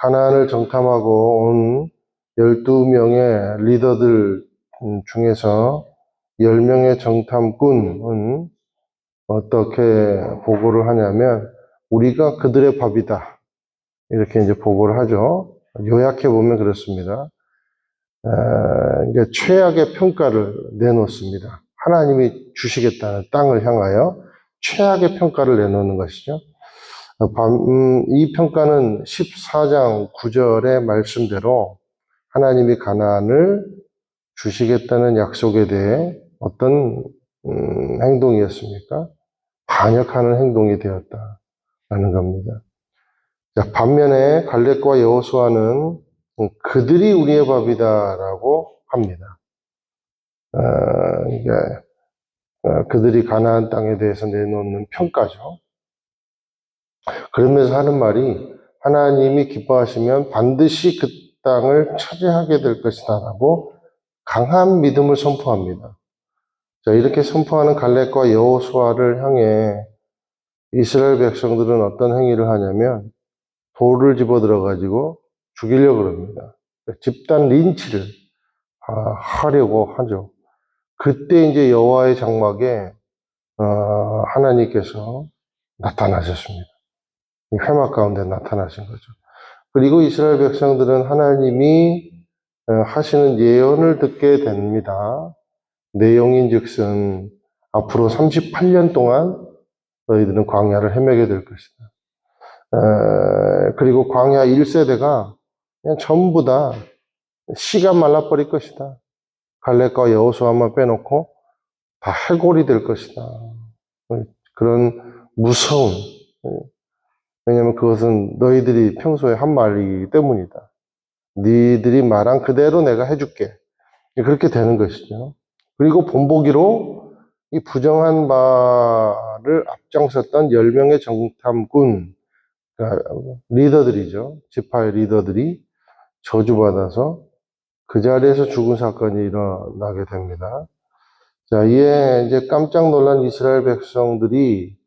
가나안을 정탐하고 온 12명의 리더들 중에서 10명의 정탐꾼은 어떻게 보고를 하냐면 우리가 그들의 밥이다. 이렇게 이제 보고를 하죠. 요약해 보면 그렇습니다. 이제 최악의 평가를 내놓습니다. 하나님이 주시겠다는 땅을 향하여 최악의 평가를 내놓는 것이죠. 이 평가는 14장 9절의 말씀대로 하나님이 가나안을 주시겠다는 약속에 대해 어떤 행동이었습니까? 반역하는 행동이 되었다라는 겁니다. 자, 반면에 갈렙과 여호수아는 그들이 우리의 밥이다라고 합니다. 이게 그들이 가나안 땅에 대해서 내놓는 평가죠. 그러면서 하는 말이 하나님이 기뻐하시면 반드시 그 땅을 차지하게 될 것이다라고 강한 믿음을 선포합니다. 자, 이렇게 선포하는 갈렙과 여호수아를 향해 이스라엘 백성들은 어떤 행위를 하냐면 돌을 집어들어 가지고 죽이려고 합니다. 집단 린치를 하려고 하죠. 그때 이제 여호와의 장막에 하나님께서 나타나셨습니다. 회막 가운데 나타나신 거죠. 그리고 이스라엘 백성들은 하나님이 하시는 예언을 듣게 됩니다. 내용인즉슨 앞으로 38년 동안 너희들은 광야를 헤매게 될 것이다. 그리고 광야 1세대가 그냥 전부 다 씨가 말라버릴 것이다. 갈렙과 여호수아만 빼놓고 다 해골이 될 것이다. 그런 무서운, 왜냐하면 그것은 너희들이 평소에 한 말이기 때문이다. 니들이 말한 그대로 내가 해줄게. 그렇게 되는 것이죠. 그리고 본보기로 이 부정한 말을 앞장섰던 10명의 정탐꾼, 그러니까 리더들이죠. 지파의 리더들이 저주받아서 그 자리에서 죽은 사건이 일어나게 됩니다. 자, 이에 이제 깜짝 놀란 이스라엘 백성들이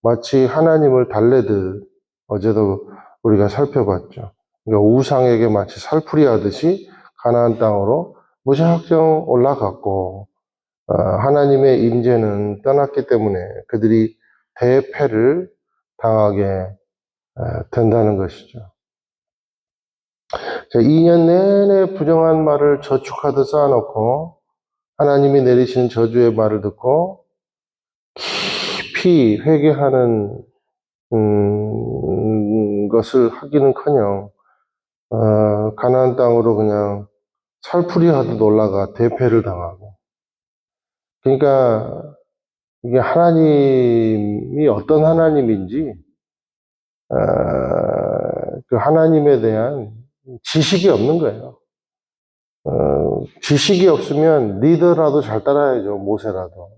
마치 하나님을 달래듯 어제도 우리가 살펴봤죠. 그러니까 우상에게 마치 살풀이 하듯이 가나안 땅으로 무작정 올라갔고 하나님의 임재는 떠났기 때문에 그들이 대패를 당하게 된다는 것이죠. 자, 2년 내내 부정한 말을 저축하듯 쌓아놓고 하나님이 내리시는 저주의 말을 듣고 깊이 회개하는 것을 하기는커녕 가나안 땅으로 그냥 살풀이 하듯 올라가 대패를 당하고, 그러니까 이게 하나님이 어떤 하나님인지 그 하나님에 대한 지식이 없는 거예요. 지식이 없으면 리더라도 잘 따라야죠. 모세라도.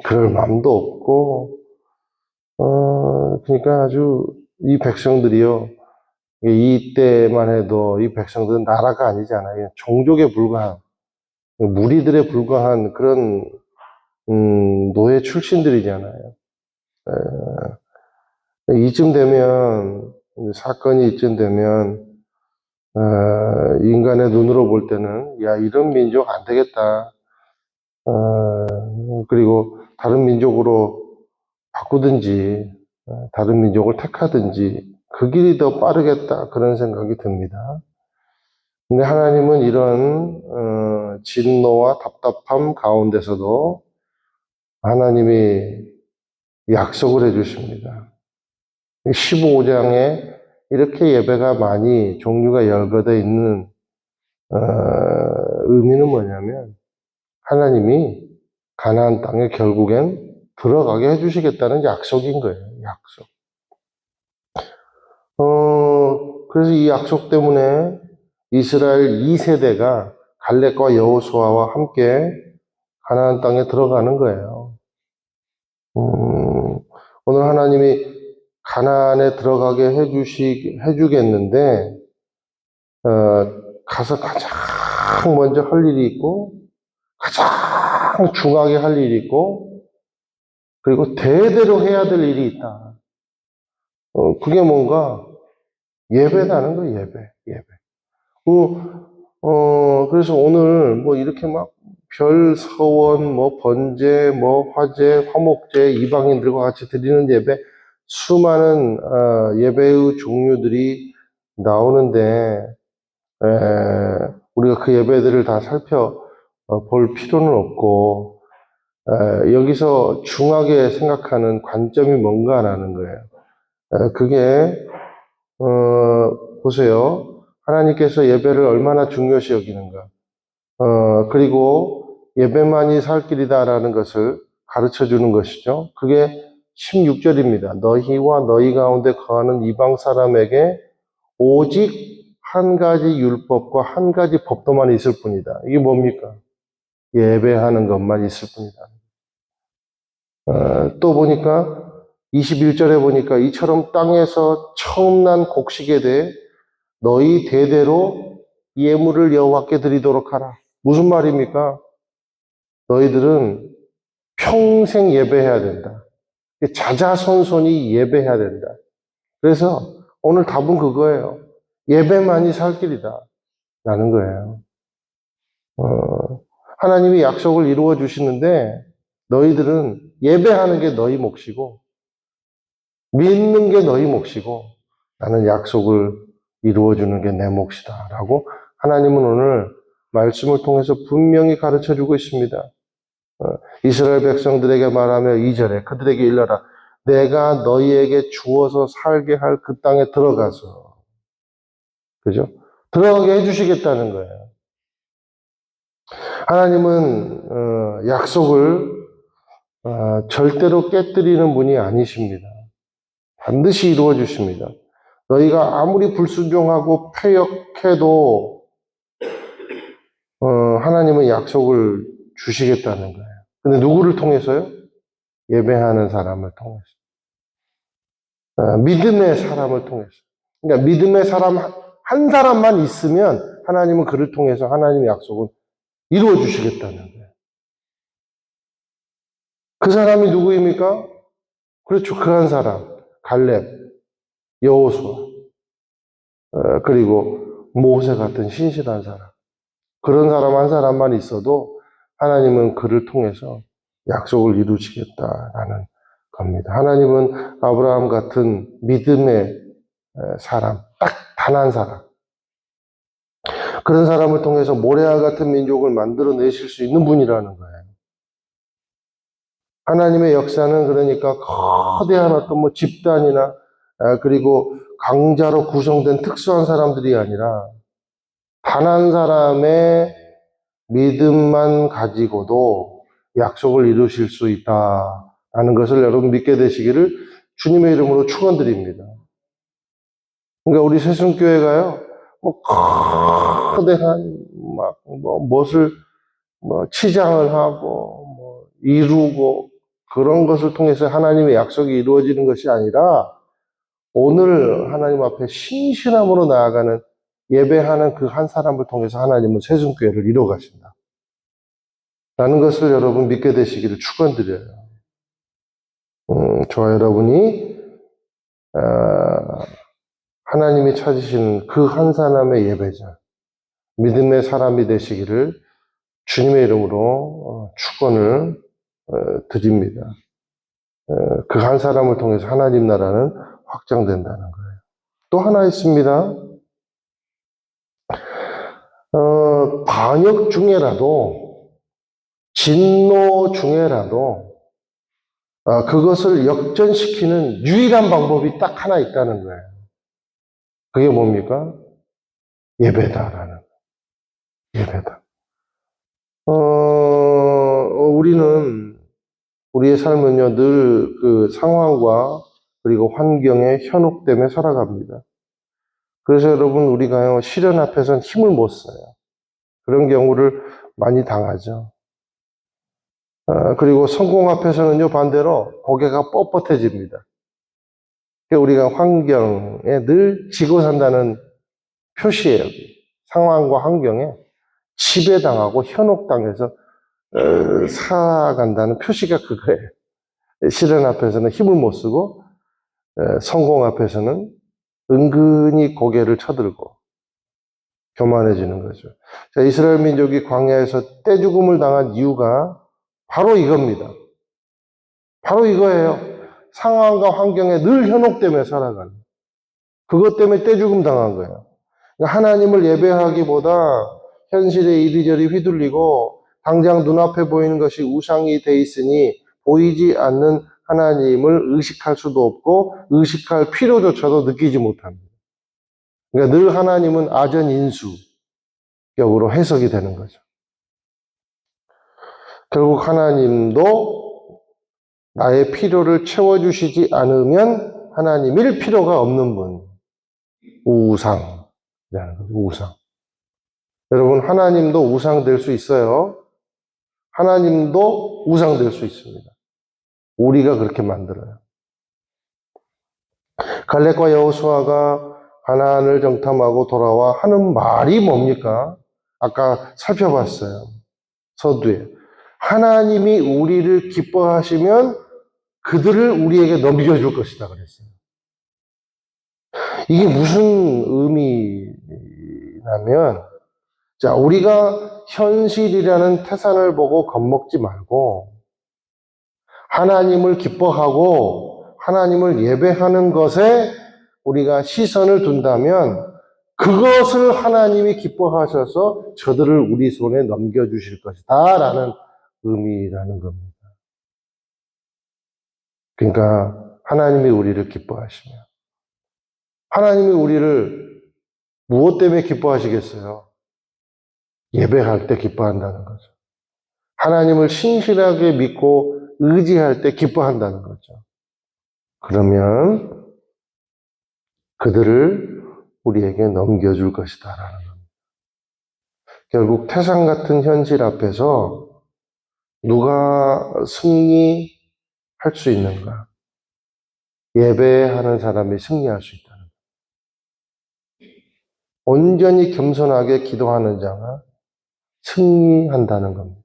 그럴 마음도 없고 그러니까 아주 이 백성들이요, 이때만 해도 이 백성들은 나라가 아니잖아요. 종족에 불과한, 무리들에 불과한 그런 노예 출신들이잖아요. 이쯤 되면, 사건이 이쯤 되면 인간의 눈으로 볼 때는 야, 이런 민족 안 되겠다. 그리고 다른 민족으로 바꾸든지 다른 민족을 택하든지 그 길이 더 빠르겠다, 그런 생각이 듭니다. 근데 하나님은 이런 진노와 답답함 가운데서도 하나님이 약속을 해주십니다. 15장에 이렇게 예배가 많이 종류가 열거되어 있는 의미는 뭐냐면 하나님이 가나안 땅에 결국엔 들어가게 해주시겠다는 약속인 거예요. 약속. 그래서 이 약속 때문에 이스라엘 2세대가 갈렙과 여호수아와 함께 가나안 땅에 들어가는 거예요. 오늘 하나님이 가나안에 들어가게 해주겠는데, 가서 가장 먼저 할 일이 있고, 가장 중하게 할 일이 있고, 그리고 대대로 해야 될 일이 있다. 그게 뭔가, 예배라는 거, 예배. 그래서 오늘 뭐 이렇게 막 별, 서원, 뭐 번제, 뭐 화제, 화목제, 이방인들과 같이 드리는 예배, 수많은 예배의 종류들이 나오는데 우리가 그 예배들을 다 살펴볼 필요는 없고 여기서 중하게 생각하는 관점이 뭔가라는 거예요. 그게 보세요. 하나님께서 예배를 얼마나 중요시 여기는가. 그리고 예배만이 살 길이다라는 것을 가르쳐 주는 것이죠. 그게 16절입니다. 너희와 너희 가운데 거하는 이방 사람에게 오직 한 가지 율법과 한 가지 법도만 있을 뿐이다. 이게 뭡니까? 예배하는 것만 있을 뿐이다. 또 보니까 21절에 보니까 이처럼 땅에서 처음 난 곡식에 대해 너희 대대로 예물을 여호와께 드리도록 하라. 무슨 말입니까? 너희들은 평생 예배해야 된다. 자자손손이 예배해야 된다. 그래서 오늘 답은 그거예요. 예배만이 살 길이다. 라는 거예요. 하나님이 약속을 이루어 주시는데 너희들은 예배하는 게 너희 몫이고 믿는 게 너희 몫이고 나는 약속을 이루어 주는 게 내 몫이다. 라고 하나님은 오늘 말씀을 통해서 분명히 가르쳐 주고 있습니다. 이스라엘 백성들에게 말하며 2절에 그들에게 일러라. 내가 너희에게 주어서 살게 할 그 땅에 들어가서 그죠? 들어가게 해주시겠다는 거예요. 하나님은 약속을 절대로 깨뜨리는 분이 아니십니다. 반드시 이루어 주십니다. 너희가 아무리 불순종하고 패역해도 하나님은 약속을 주시겠다는 거예요. 근데 누구를 통해서요? 예배하는 사람을 통해서. 믿음의 사람을 통해서. 그러니까 믿음의 사람 한 사람만 있으면 하나님은 그를 통해서 하나님의 약속은 이루어 주시겠다는 거예요. 그 사람이 누구입니까? 그렇죠. 그 한 사람. 갈렙, 여호수아, 그리고 모세 같은 신실한 사람. 그런 사람 한 사람만 있어도 하나님은 그를 통해서 약속을 이루시겠다라는 겁니다. 하나님은 아브라함 같은 믿음의 사람, 딱 단 한 사람. 그런 사람을 통해서 모레와 같은 민족을 만들어내실 수 있는 분이라는 거예요. 하나님의 역사는 그러니까 거대한 어떤 뭐 집단이나 그리고 강자로 구성된 특수한 사람들이 아니라 단 한 사람의 믿음만 가지고도 약속을 이루실 수 있다라는 것을 여러분 믿게 되시기를 주님의 이름으로 축원드립니다. 그러니까 우리 새순교회가요, 뭐 거대한 무엇을 치장을 하고 이루고 그런 것을 통해서 하나님의 약속이 이루어지는 것이 아니라 오늘 하나님 앞에 신실함으로 나아가는 예배하는 그 한 사람을 통해서 하나님은 새순교회를 이루어 가신다. 라는 것을 여러분 믿게 되시기를 축원드려요. 저와 여러분이 하나님이 찾으시는 그 한 사람의 예배자, 믿음의 사람이 되시기를 주님의 이름으로 축원을 드립니다. 그 한 사람을 통해서 하나님 나라는 확장된다는 거예요. 또 하나 있습니다. 반역 중에라도, 진노 중에라도, 그것을 역전시키는 유일한 방법이 딱 하나 있다는 거예요. 그게 뭡니까? 예배다라는. 예배다. 우리는, 우리의 삶은요, 늘 그 상황과 그리고 환경에 현혹됨에 살아갑니다. 그래서 여러분, 우리가요, 시련 앞에서는 힘을 못 써요. 그런 경우를 많이 당하죠. 그리고 성공 앞에서는요, 반대로 고개가 뻣뻣해집니다. 우리가 환경에 늘 지고 산다는 표시예요. 상황과 환경에 지배당하고 현혹당해서 살아간다는 표시가 그거예요. 시련 앞에서는 힘을 못 쓰고 성공 앞에서는 은근히 고개를 쳐들고 교만해지는 거죠. 자, 이스라엘 민족이 광야에서 떼죽음을 당한 이유가 바로 이겁니다. 바로 이거예요. 상황과 환경에 늘 현혹되며 살아가는. 그것 때문에 떼죽음 당한 거예요. 그러니까 하나님을 예배하기보다 현실에 이리저리 휘둘리고 당장 눈앞에 보이는 것이 우상이 돼 있으니 보이지 않는 하나님을 의식할 수도 없고 의식할 필요조차도 느끼지 못합니다. 그러니까 늘 하나님은 아전인수격으로 해석이 되는 거죠. 결국 하나님도 나의 필요를 채워주시지 않으면 하나님일 필요가 없는 분. 우상. 우상. 여러분, 하나님도 우상 될 수 있어요. 하나님도 우상 될 수 있습니다. 우리가 그렇게 만들어요. 갈렙과 여호수아가 가나안을 정탐하고 돌아와 하는 말이 뭡니까? 아까 살펴봤어요. 서두에. 하나님이 우리를 기뻐하시면 그들을 우리에게 넘겨줄 것이다 그랬어요. 이게 무슨 의미냐면, 자, 우리가 현실이라는 태산을 보고 겁먹지 말고, 하나님을 기뻐하고, 하나님을 예배하는 것에 우리가 시선을 둔다면, 그것을 하나님이 기뻐하셔서 저들을 우리 손에 넘겨주실 것이다 라는 의미라는 겁니다. 그러니까 하나님이 우리를 기뻐하시며 하나님이 우리를 무엇 때문에 기뻐하시겠어요? 예배할 때 기뻐한다는 거죠. 하나님을 신실하게 믿고 의지할 때 기뻐한다는 거죠. 그러면 그들을 우리에게 넘겨줄 것이다 라는 겁니다. 결국 태산 같은 현실 앞에서 누가 승리할 수 있는가? 예배하는 사람이 승리할 수 있다는 거예요. 온전히 겸손하게 기도하는 자가 승리한다는 겁니다.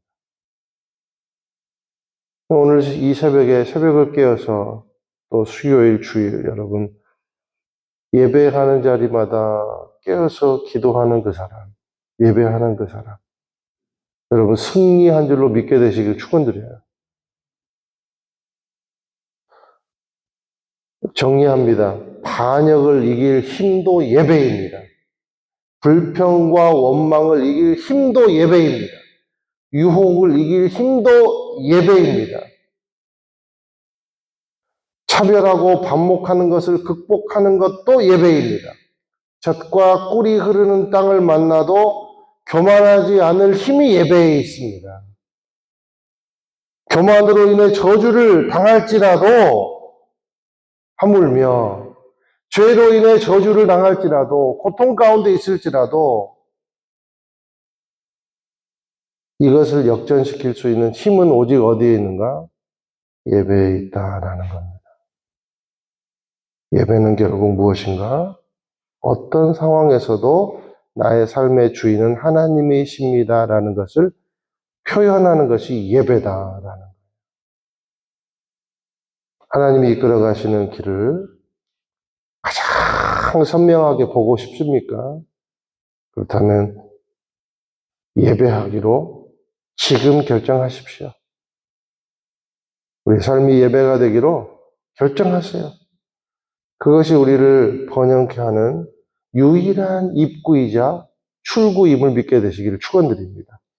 오늘 이 새벽에 새벽을 깨어서 또 수요일, 주일 여러분 예배하는 자리마다 깨어서 기도하는 그 사람, 예배하는 그 사람 여러분 승리한 줄로 믿게 되시길 축원드려요. 정리합니다. 반역을 이길 힘도 예배입니다. 불평과 원망을 이길 힘도 예배입니다. 유혹을 이길 힘도 예배입니다. 차별하고 반목하는 것을 극복하는 것도 예배입니다. 젖과 꿀이 흐르는 땅을 만나도 교만하지 않을 힘이 예배에 있습니다. 교만으로 인해 저주를 당할지라도 하물며 죄로 인해 저주를 당할지라도 고통 가운데 있을지라도 이것을 역전시킬 수 있는 힘은 오직 어디에 있는가? 예배에 있다라는 겁니다. 예배는 결국 무엇인가? 어떤 상황에서도 나의 삶의 주인은 하나님이십니다라는 것을 표현하는 것이 예배다라는 거예요. 하나님이 이끌어 가시는 길을 가장 선명하게 보고 싶습니까? 그렇다면 예배하기로 지금 결정하십시오. 우리 삶이 예배가 되기로 결정하세요. 그것이 우리를 번영케 하는 유일한 입구이자 출구임을 믿게 되시기를 축원드립니다.